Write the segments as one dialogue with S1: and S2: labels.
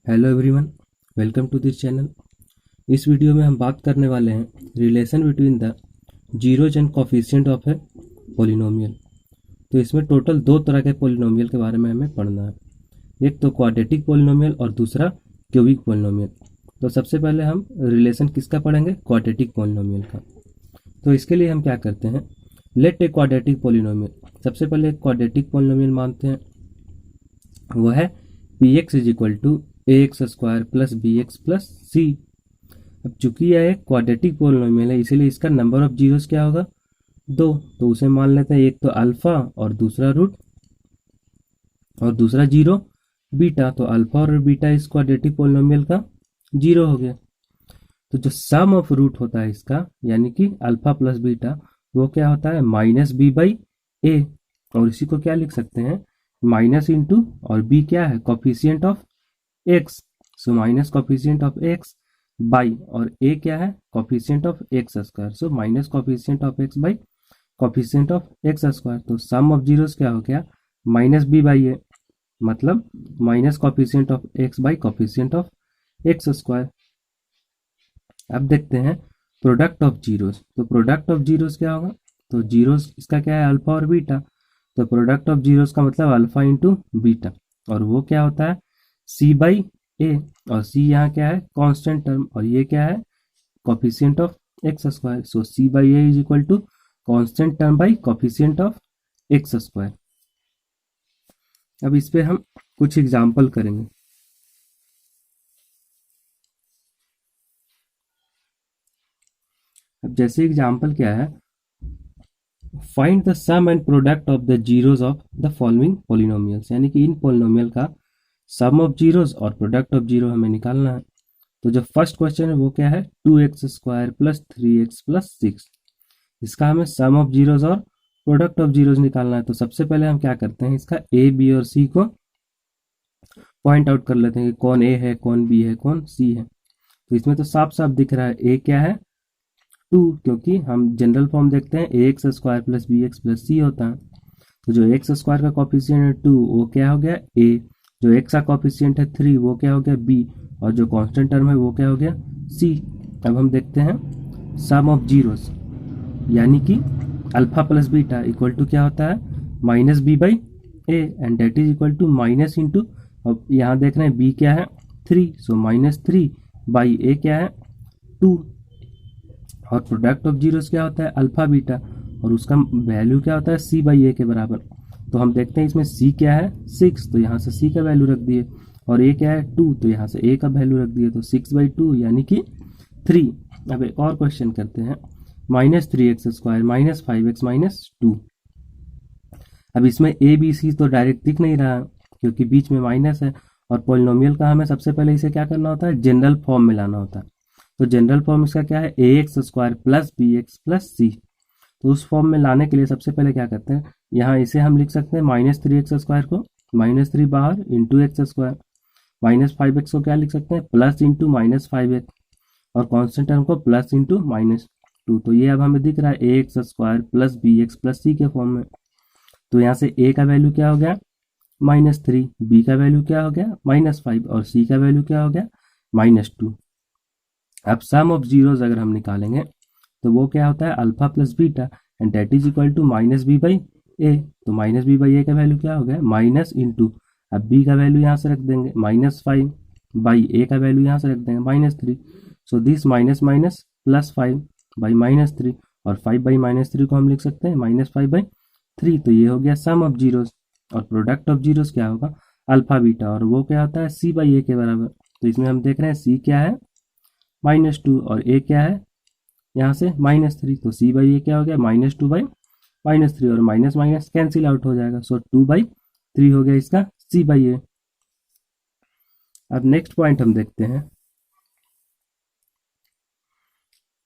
S1: Hello everyone, welcome to this channel. इस video में हम बात करने वाले हैं relation between the zeros and coefficient of a polynomial. तो इसमें टोटल दो तरह के पोलिनोमियल के बारे में हमें पढ़ना है। एक तो क्वाड्रेटिक पोलिनोमियल और दूसरा क्यूबिक पोलिनोमियल। तो सबसे पहले हम रिलेशन किसका पढ़ेंगे? क्वाड्रेटिक पोलिनोमियल का। तो इसके लिए हम क्या करते हैं, लेट ए क्वाड्रेटिक पोलिनोमियल। सबसे पहले एक क्वाड्रेटिक पोलिनोमियल मानते हैं, वो है p x is equal to a x square plus b x plus c. अब चूंकि यह एक क्वाड्रेटिक पोलिनोमियल है, इसीलिए इसका नंबर ऑफ जीरोस क्या होगा? दो। तो उसे मान लेते हैं, एक तो अल्फा और दूसरा रूट और दूसरा जीरो बीटा। तो अल्फा और बीटा इस क्वाड्रेटिक पोलिनोमियल का जीरो हो गया। तो जो सम ऑफ रूट होता है इसका, यानी कि अल्फा प्लस बीटा, वो क्या होता है? माइनस बी बाई ए। और इसी को क्या लिख सकते हैं? माइनस इंटू, और बी क्या है? Coefficient of x. So minus coefficient of x by, और ए क्या है? Coefficient of x square. So minus coefficient of x by coefficient of x square. तो सम ऑफ जीरोस क्या हो गया? माइनस बी बाई ए, मतलब minus coefficient of x by coefficient of x square. अब देखते हैं प्रोडक्ट ऑफ जीरोस। तो product of zeros क्या होगा? तो जीरोस इसका क्या है? अल्फा और बीटा। तो प्रोडक्ट ऑफ जीरोस का मतलब अल्फा इंटू बीटा, और वो क्या होता है? सी बाई ए। और सी यहाँ क्या है? कांस्टेंट टर्म, और ये क्या है? Coefficient of x square. So c by a is equal to constant term by coefficient of x square. अब इस पे हम कुछ एग्जांपल करेंगे। अब जैसे एग्जांपल क्या है, find the sum and product of the zeros of the following polynomials. यानी कि इन पोलिनोमियल का सम ऑफ जीरोस और प्रोडक्ट ऑफ जीरो हमें निकालना है। तो जो फर्स्ट क्वेश्चन है वो क्या है? 2x² plus 3x plus 6। इसका हमें सम ऑफ जीरोस और प्रोडक्ट ऑफ जीरोस निकालना है। तो सबसे पहले हम क्या करते हैं, इसका ए बी और सी को पॉइंट आउट कर लेते हैं कि कौन ए है, कौन बी है, कौन सी है। तो इसमें तो साफ साफ दिख रहा है ए क्या है? 2, क्योंकि हम जनरल फॉर्म देखते हैं a x square plus b x plus c होता है। तो जो एक्स स्क्वायर का कॉफिशिएंट है 2, वो क्या हो गया? ए। जो एक्स का कॉफिशिएंट है 3, वो क्या हो गया? बी। और जो कांस्टेंट टर्म है वो क्या हो गया? सी। अब हम देखते हैं सम ऑफ जीरोस, यानी कि alpha plus beta equal to क्या होता है? Minus b by a, and that is equal to minus into, अब यहाँ देख रहे हैं बी क्या है? 3। सो माइनस 3 बाई ए क्या है? 2। और प्रोडक्ट ऑफ जीरोस क्या होता है? अल्फा बीटा, और उसका वैल्यू क्या होता है? सी बाई ए के बराबर। तो हम देखते हैं इसमें सी क्या है? 6, तो यहाँ से सी का वैल्यू रख दिए, और ए क्या है? 2, तो यहाँ से ए का वैल्यू रख दिए। तो 6/2 यानी कि 3। अब एक और क्वेश्चन करते हैं, -3x² माइनस 5x माइनस 2। अब इसमें ए बी सी तो डायरेक्ट दिख नहीं रहा, क्योंकि बीच में माइनस है। और पोलिनोमियल का हमें सबसे पहले इसे क्या करना होता है? जनरल फॉर्म में लाना होता है। तो जनरल फॉर्म इसका क्या है? ax² plus b x plus c. तो उस फॉर्म में लाने के लिए सबसे पहले क्या करते हैं, यहाँ इसे हम लिख सकते हैं -3x² को -3 बाहर इंटू एक्स स्क्वायर, -5x को क्या लिख सकते हैं? प्लस इंटू -5x, और कॉन्स्टेंट टर्म को प्लस इंटू -2। तो ये अब हमें दिख रहा है ax² plus b x plus c के फॉर्म में। तो यहाँ से a का वैल्यू क्या हो गया? -3, b का वैल्यू क्या हो गया? -5, और c का वैल्यू क्या हो गया? -2। अब सम ऑफ जीरोस अगर हम निकालेंगे तो वो क्या होता है? Alpha plus beta, and that is equal to minus b by a. तो माइनस बी बाई ए का वैल्यू क्या हो गया? माइनस इंटू, अब बी का वैल्यू यहाँ से रख देंगे -5 बाई ए का वैल्यू यहाँ से रख देंगे -3। So this minus minus +5 by -3, और 5 बाई -3 को हम लिख सकते हैं -5/3। तो ये हो गया सम ऑफ जीरोस। और प्रोडक्ट ऑफ जीरोस क्या होगा? अल्फा बीटा, और वो क्या होता है? सी बाई ए के बराबर। तो इसमें हम देख रहे हैं सी क्या है? -2, और ए क्या है? यहाँ से -3। तो सी बाई ए क्या हो गया? -2 बाई -3, और माइनस माइनस कैंसिल आउट हो जाएगा। सो 2/3 हो गया इसका सी बाई ए। अब नेक्स्ट पॉइंट हम देखते हैं,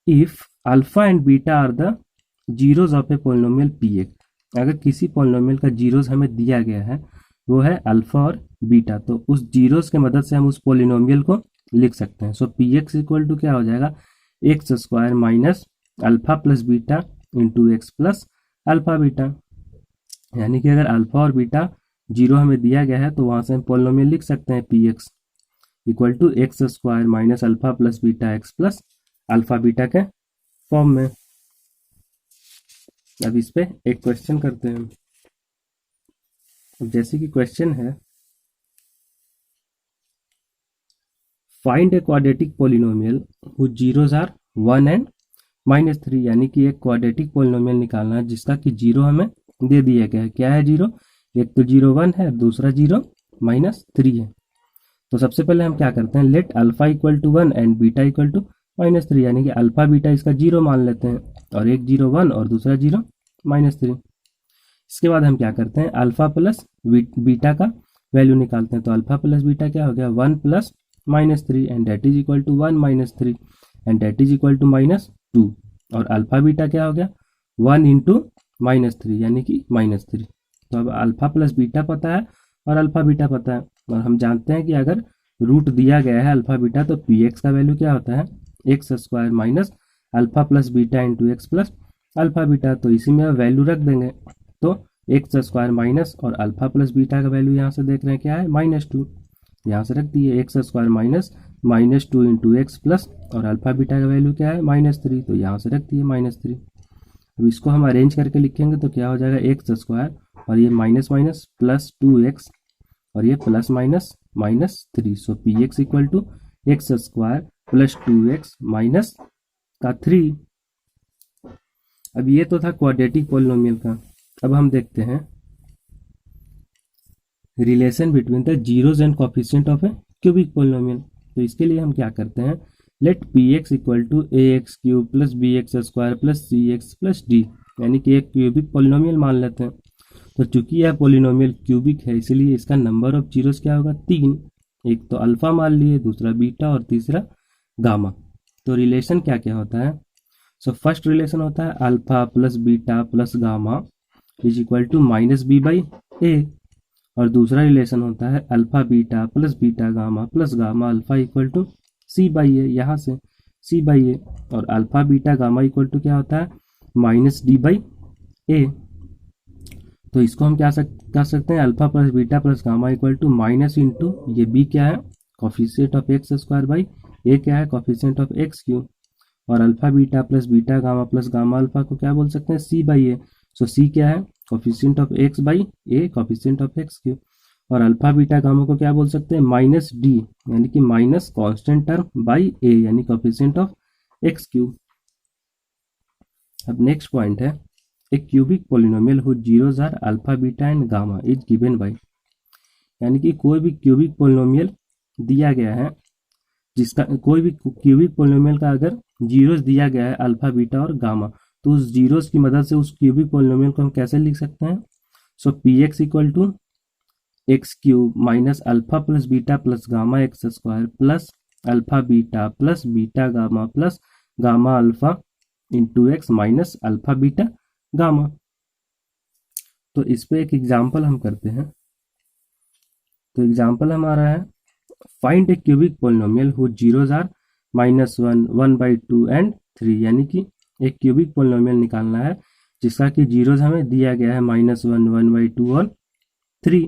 S1: if alpha and beta are the zeros of a polynomial p x. अगर किसी पोलिनोमियल का जीरोस हमें दिया गया है, वो है अल्फा और बीटा, तो उस जीरोस के मदद से हम उस पोलिनोमियल को लिख सकते हैं। So p x equal to क्या हो जाएगा? x² minus alpha plus beta into x plus alpha beta. यानी कि अगर अल्फा और बीटा जीरो हमें दिया गया है, तो वहां से हम पोलिनोमियल लिख सकते हैं p x. Equal to x square minus alpha plus beta x plus alpha beta के फॉर्म में। अब इस पे एक क्वेश्चन करते हैं। जैसे कि क्वेश्चन है, find a quadratic polynomial whose zeros are 1 and -3, यानी कि एक क्वाड्रेटिक पोलिनोमियल निकालना है जिसका कि जीरो हमें दे दिया गया है। क्या है जीरो? एक तो 0 1 है, दूसरा 0 -3 है। तो सबसे पहले हम क्या करते हैं, let alpha equal to 1 and beta equal to -3, यानी कि अल्फा बीटा इसका 0 मान लेते हैं, और एक 0 1 और दूसरा 0 -3। इसके बाद हम क्या करते हैं, अल्फा प्लस बीटा का वैल्यू निकालते हैं। तो अल्फा प्लस बीटा क्या हो गया, 1 plus -3 and that is equal to 1 -3 and that is equal to -2। और अल्फा बीटा क्या हो गया, 1 इंटू -3 यानी कि -3। तो अब अल्फा प्लस बीटा पता है और अल्फा बीटा पता है, और हम जानते हैं कि अगर रूट दिया गया है अल्फा बीटा तो पी एक्स का वैल्यू क्या होता है, x square minus alpha plus beta into x plus alpha beta. तो इसी में वैल्यू रख देंगे, तो एक्स स्क्वायर माइनस और अल्फा प्लस बीटा का वैल्यू यहाँ से देख रहे हैं क्या है, -2। यहाँ से रख दिए x square minus -2 into x plus, और अल्फा बीटा का वैल्यू क्या है, -3, तो यहाँ से रख दिए -3। अब इसको हम अरेंज करके लिखेंगे तो क्या हो जाएगा, एक्स स्क्वायर और ये माइनस माइनस प्लस 2x और ये plus minus -3। So p x equal to x square plus 2x minus का 3। अब ये तो था क्वाड्रेटिक पोलिनोमियल का। अब हम देखते हैं relation between the zeros and coefficient of a cubic polynomial. तो इसके लिए हम क्या करते हैं, let p x equal to a x cube plus b x square plus c x plus d, यानी कि एक क्यूबिक पोलिनोमियल मान लेते हैं। तो चूंकि यह पोलिनोमियल क्यूबिक है इसलिए इसका नंबर ऑफ जीरोस क्या होगा, 3। एक तो अल्फा मान लिए, दूसरा बीटा और तीसरा गामा। तो रिलेशन क्या क्या होता है, सो फर्स्ट रिलेशन होता है alpha plus beta plus gamma is equal to -b/a, और दूसरा रिलेशन होता है alpha beta plus beta gamma plus gamma alpha equal to c/a, यहाँ से c/a, और alpha beta gamma equal to क्या होता है, -d/a। तो इसको हम क्या कर सकते हैं, alpha plus beta plus gamma equal to minus into ये बी क्या है, coefficient of x square by a क्या है, कोफिशिएंट ऑफ एक्स क्यूब, और alpha beta plus beta gamma plus gamma alpha को क्या बोल सकते हैं, c/a। सो c क्या है, coefficient of x by a, coefficient of x cube, और अल्फा बीटा गामा को क्या बोल सकते हैं, -d, यानी कि minus constant term by a, यानी कोफिशिएंट ऑफ एक्स क्यूब। अब नेक्स्ट पॉइंट है, a cubic polynomial whose zeros are alpha beta and gamma is given by, यानी कि कोई भी क्यूबिक पोलिनोमियल दिया गया है जिसका कोई भी क्यूबिक पोलिनोमियल का अगर जीरोस दिया गया है अल्फा बीटा और गामा, तो उस जीरोस की मदद से उस क्यूबिक पोलिनोमियल को हम कैसे लिख सकते हैं, so p x equal to x cube minus alpha plus beta plus gamma x square plus alpha beta plus beta gamma plus gamma alpha into x minus alpha beta gamma. तो इस पे एक एग्जाम्पल हम करते हैं। तो example हमारा है, find a cubic polynomial whose zeros are -1, 1/2 and 3, यानी कि एक क्यूबिक पोलिनोमियल निकालना है जिसका कि जीरोज हमें दिया गया है -1, 1/2 और 3।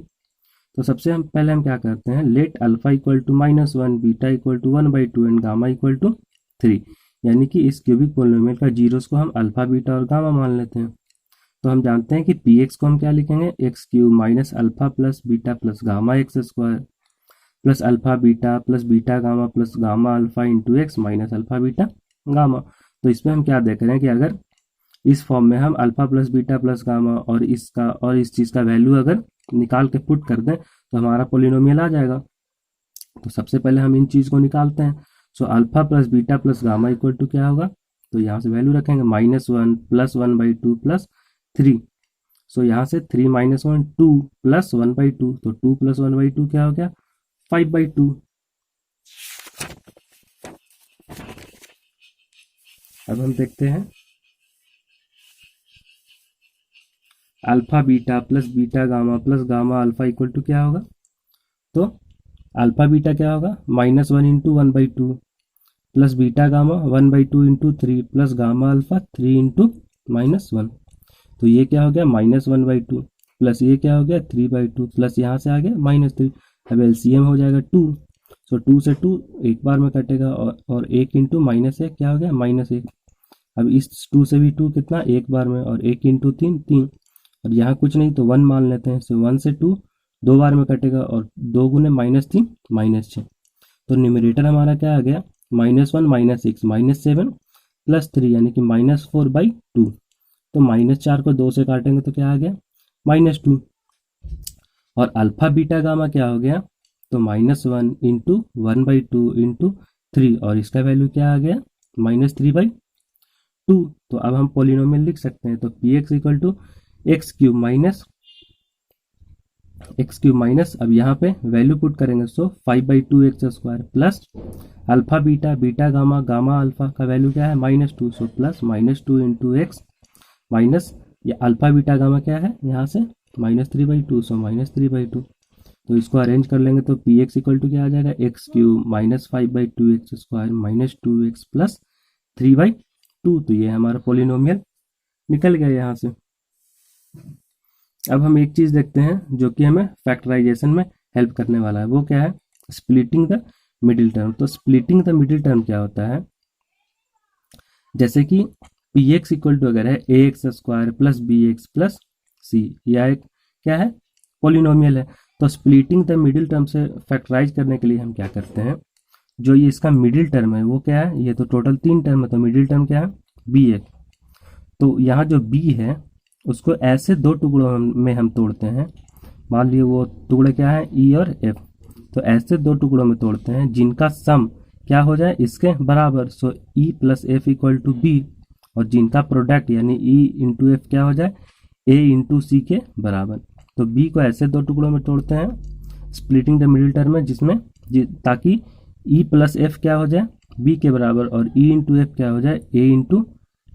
S1: तो सबसे हम पहले हम क्या करते हैं, let alpha equal to -1, beta equal to 1/2 and gamma equal to 3, यानी कि इस क्यूबिक पोलिनोमियल का जीरोस को हम अल्फा बीटा और गामा मान लेते हैं। तो हम जानते हैं कि पी एक्स को हम क्या लिखेंगे, x cube minus alpha plus beta plus gamma x square plus alpha beta plus beta gamma plus gamma alpha into x minus alpha beta gamma. तो इसमें हम क्या देख रहे हैं कि अगर इस फॉर्म में हम alpha plus beta plus gamma और इसका और इस चीज़ का वैल्यू अगर निकाल के पुट कर दें तो हमारा पोलिनोमियल आ जाएगा। तो सबसे पहले हम इन चीज़ को निकालते हैं। So alpha plus beta plus gamma equal to क्या होगा, तो यहाँ से वैल्यू रखेंगे -1 प्लस 1/2 प्लस 3। सो यहाँ से 3 - 1 2 प्लस 1/2, तो 2 प्लस 1/2 क्या हो गया, 5/2। अब हम देखते हैं alpha beta plus beta gamma plus gamma alpha equal to क्या होगा, तो अल्फा बीटा क्या होगा, -1 into 1/2 plus beta gamma 1/2 into 3 plus gamma alpha 3 into -1। तो ये क्या हो गया, -1/2 प्लस ये क्या हो गया 3/2 प्लस यहाँ से आ गया -3। अब एलसीएम हो जाएगा 2। सो 2 से 2 एक बार में कटेगा और 1 इंटू -1 क्या हो गया -1। अब इस 2 से भी 2 कितना एक बार में, और 1 इंटू 3 3, और यहाँ कुछ नहीं तो 1 मान लेते हैं। सो 1 से 2 दो बार में कटेगा और 2 गुने -3 -6। तो न्यूमरेटर हमारा क्या आ गया -1 -6 -7 +3 यानी कि -4/2। तो -4 को 2 से काटेंगे तो क्या आ गया -2। और अल्फा बीटा गामा क्या हो गया तो -1 इंटू 1/2 इंटू 3, और इसका वैल्यू क्या आ गया -3/2। तो अब हम पोलिनोमियल लिख सकते हैं। तो p x equal to x cube minus अब यहाँ पे वैल्यू पुट करेंगे। So 5/2x² plus alpha beta beta gamma gamma alpha का वैल्यू क्या है -2। So plus -2 into x minus ये अल्फा बीटा गामा क्या है यहाँ से -3/2। सो -3/2। तो इसको अरेंज कर लेंगे तो पी एक्स इक्वल टू क्या आ जाएगा x cube -5/2x² -2x plus 3/2। तो ये हमारा पोलिनोमियल निकल गया यहाँ से। अब हम एक चीज देखते हैं जो कि हमें फैक्टराइजेशन में हेल्प करने वाला है, वो क्या है स्प्लिटिंग द मिडिल टर्म। तो स्प्लिटिंग द मिडिल टर्म क्या होता है, जैसे कि पी एक्स इक्वल टू अगर है ax² plus b x plus c, या एक क्या है पोलिनोमियल है। तो स्प्लिटिंग द मिडिल टर्म से फैक्टराइज करने के लिए हम क्या करते हैं, जो ये इसका मिडिल टर्म है वो क्या है, ये तो टोटल 3 टर्म है, तो मिडिल टर्म क्या है बी एक। तो यहाँ जो बी है उसको ऐसे 2 टुकड़ों में हम तोड़ते हैं। मान लिए वो टुकड़े क्या है ई और एफ, तो ऐसे 2 टुकड़ों में तोड़ते हैं जिनका सम क्या हो जाए इसके बराबर। So e plus f equal to b, और जिनका प्रोडक्ट यानी ई इंटू एफ क्या हो जाए ए इंटू सी के बराबर। तो बी को ऐसे 2 टुकड़ों में तोड़ते हैं स्प्लिटिंग द मिडिल टर्म में, जिसमें ताकि ई प्लस एफ क्या हो जाए बी के बराबर और ई इंटू एफ क्या हो जाए ए इंटू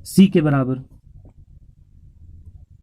S1: सी के बराबर।